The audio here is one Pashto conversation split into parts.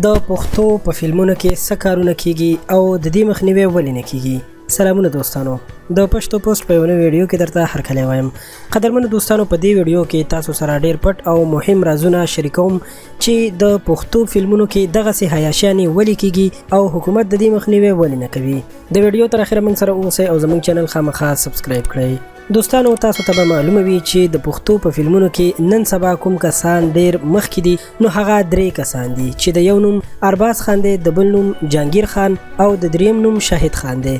د پښتو په فلمونو کې څه کارونه کیږي او د دې مخنیوي ولې نه کیږي. سلامونه دوستانو، د پښتو پوسټ په یو نوې ویډیو کې درته هرکلی وایم. قدرمنو دوستانو، په دې ویډیو کې تاسو سره ډېر پټ او مهم رازونه شریکوم چې د پښتو فلمونو کې دغسې حیاشیانې ولې کیږي او حکومت د دې مخنیوي ولې نه کوي. د ویډیو تر اخره موږ سره اوسئ او زموږ چینل خامخا سبسکرایب کړئ. دوستانو، تاسو ته به معلومه وي چې د پښتو په فلمونو کې نن سبا کوم کسان ډیر مخکې دي، نو هغه درې کسان دي چې د یو نوم ارباز خان دی، د بل نوم جهانگیر خان او د دریم نوم شاهد خان دی.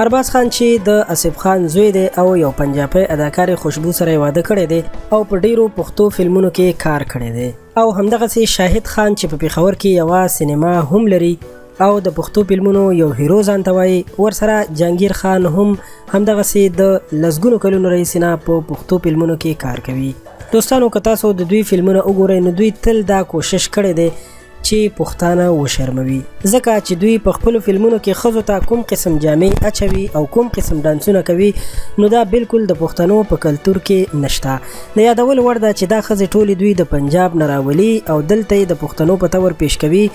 ارباز خان چې د اسف خان زوی دی او یو پنجابی اداکار خوشبو سره واده کړی دی او په ډیرو پښتو فلمونو کې کار کړی دی، او همدغسې شاهد خان چې په پېښور کې یوه سینما هم لري او د پښتو فلمونو یو هیرو ځان ته وایي. ورسره جهانگیر خان هم همدغسې د لسګونو کلونو راهیسې نه په پښتو فلمونو کې کار کوي. دوستانو، که تاسو د دوی فلمونه وګورئ نو دوی تل دا کوشش کړی دی چې پښتانه وشرموي، ځکه چې دوی په خپلو فلمونو کې ښځو ته کوم قسم جامې اچوي او کوم قسم ډانسونه کوي، نو دا بالکل د پښتنو په کلتور کې نشته. د یادول وړ ده چې دا ښځې ټولې دوی د پنجاب نه راولي او دلته یې د پښتنو په تور پیش کوي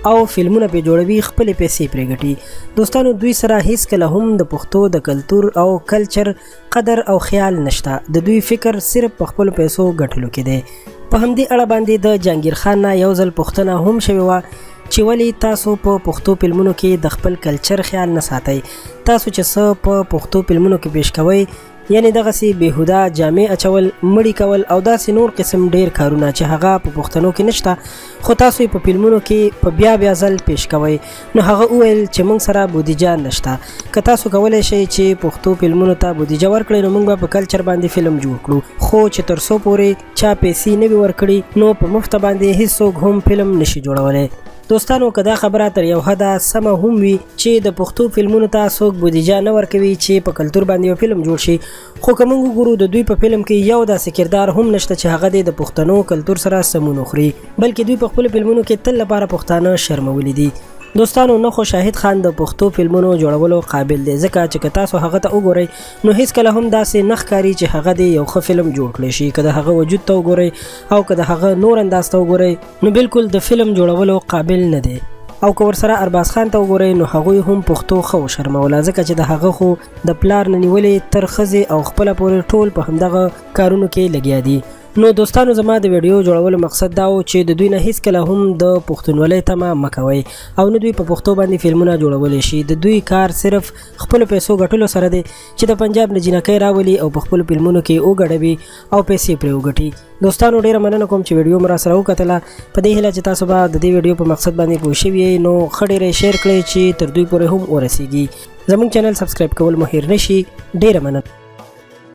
او فلمونه پې جوړوي، خپلې پیسې پرې ګټي. دوستانو، دوی سره هیڅکله هم د پښتو د کلتور او کلچر قدر او خیال نشته. د دوی فکر صرف په خپلو پیسو ګټلو کې دی. په همدې اړه باندې د جهانگیر خان نه یو ځل پوښتنه هم شوې وه چې ولې تاسو په پښتو فلمونو کې د خپل کلچر خیال نه ساتئ؟ تاسو چې څه په پښتو فلمونو کې پیش کوئ، یعنی دغسې بېهوده جامې اچول، مړي کول او داسې نور قسم ډیر کارونه چې هغه په پښتنو کې نشته، خو تاسو یې په فلمونو کې په بیا ځل پیش کوئ. نو هغه وویل چې موږ سره بودیجه نشته. که تاسو کولی شئ چې پښتو فلمونو ته بودیجه ورکړئ نو موږ به په کلچر باندې فلم جوړ کړو، خو چې تر څو پورې چا پیسې نه وي ورکړي نو په مفته باندې هیڅوک هم فلم نشي جوړولی. دوستانو، که دا خبره تر یو حده سمه هم وي چې د پښتو فلمونو ته څوک بودیجه نه ورکوي چې په کلتور باندې یو فلم جوړ شي، خو که موږ وګورو د دوی په فلم کې یو داسې کردار هم نشته چې هغه د پښتنو کلتور سره سمون وخوري، بلکې دوی په خپلو فلمونو کې تل لپاره پښتانه شرمولی دي. دوستانو، نه خو شاهد خان د پښتو فلمونو جوړولو قابل دی، ځکه چې که تاسو هغه ته وګورئ نو هیڅکله هم داسې نه ښکاري چې هغه د یو ښه فلم جوړ کړی شي. که د هغه وجود ته وګورئ او که د هغه نور انداز ته وګورئ نو بالکل د فلم جوړولو قابل نه دی. او که ورسره ارباز خان ته وګورئ نو هغوی هم پښتو ښه وشرموله، ځکه چې د هغه خو د پلار نه نیولې تر ښځې او خپله پورې ټول په همدغه کارونو کې لګیا دي. نو دوستانو، زما د ویډیو جوړولو مقصد دا و چې د دوی نه هیڅکله هم د پښتونولۍ تمه مه کوئ او نه دوی په پښتو باندې فلمونه جوړولی شي. د دوی کار صرف خپلو پیسو ګټلو سره دی چې د پنجاب نه جینکۍ راولي او په خپلو فلمونو کې وګډوي او پیسې پرې وګټي. دوستانو، ډیره مننه کوم چې ویډیو مو راسره وکتله. په دې هیله چې تاسو به د دې ویډیو په مقصد باندې پوه شوي یئ، نو ښه ډیره شیر کړئ چې تر دوی پورې هم ورسیږي. زموږ چینل سبسکرایب کول مو هیر نشي. ډیره مننه.